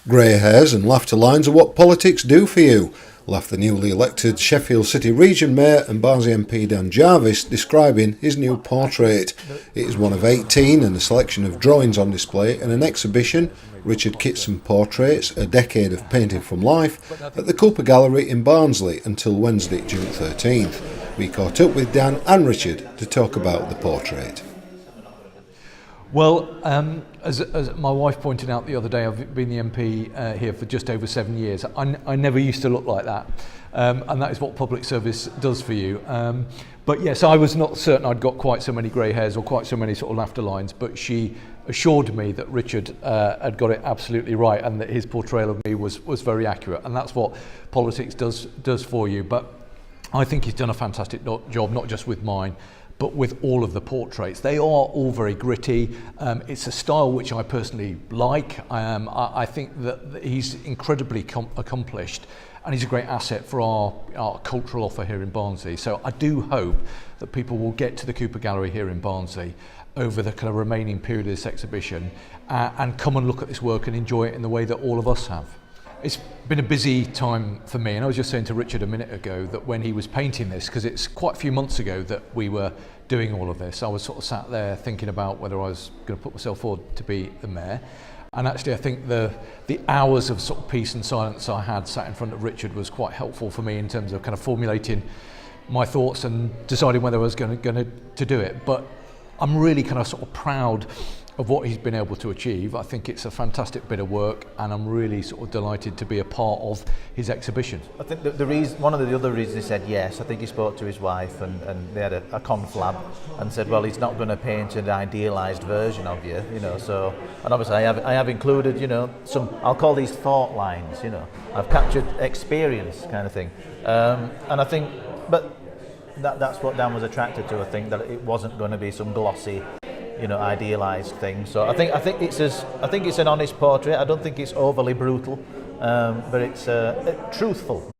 Grey hairs and laughter lines are what politics do for you, laughed the newly elected Sheffield City Region Mayor and Barnsley MP Dan Jarvis, describing his new portrait. It is one of 18 and a selection of drawings on display in an exhibition, Richard Kitson Portraits, a decade of painting from life, at the Cooper Gallery in Barnsley until Wednesday, June 13th. We caught up with Dan and Richard to talk about the portrait. Well, as my wife pointed out the other day, I've been the MP here for just over 7 years. I never used to look like that, and that is what public service does for you. But yes, I was not certain I'd got quite so many grey hairs or quite so many sort of laughter lines, but she assured me that Richard had got it absolutely right and that his portrayal of me was very accurate, and that's what politics does for you. But I think he's done a fantastic job, not just with mine, but with all of the portraits. They are all very gritty. It's a style which I personally like. I think that he's incredibly accomplished, and he's a great asset for our cultural offer here in Barnsley. So I do hope that people will get to the Cooper Gallery here in Barnsley over the kind of remaining period of this exhibition and come and look at this work and enjoy it in the way that all of us have. It's been a busy time for me, and I was just saying to Richard a minute ago that when he was painting this, because it's quite a few months ago that we were doing all of this, I was sort of sat there thinking about whether I was going to put myself forward to be the mayor. And actually I think the hours of sort of peace and silence I had sat in front of Richard was quite helpful for me in terms of kind of formulating my thoughts and deciding whether I was going to do it. But I'm really kind of sort of proud of what he's been able to achieve. I think it's a fantastic bit of work, and I'm really sort of delighted to be a part of his exhibition. I think the reason, one of the other reasons he said yes, I think he spoke to his wife and they had a conflab and said, well, he's not going to paint an idealised version of you, you know. So, and obviously I have included, you know, some, I'll call these thought lines, you know. I've captured experience kind of thing, and I think, but that's what Dan was attracted to. I think that it wasn't going to be some glossy, you know, idealised thing. So I think it's an honest portrait. I don't think it's overly brutal, but it's truthful.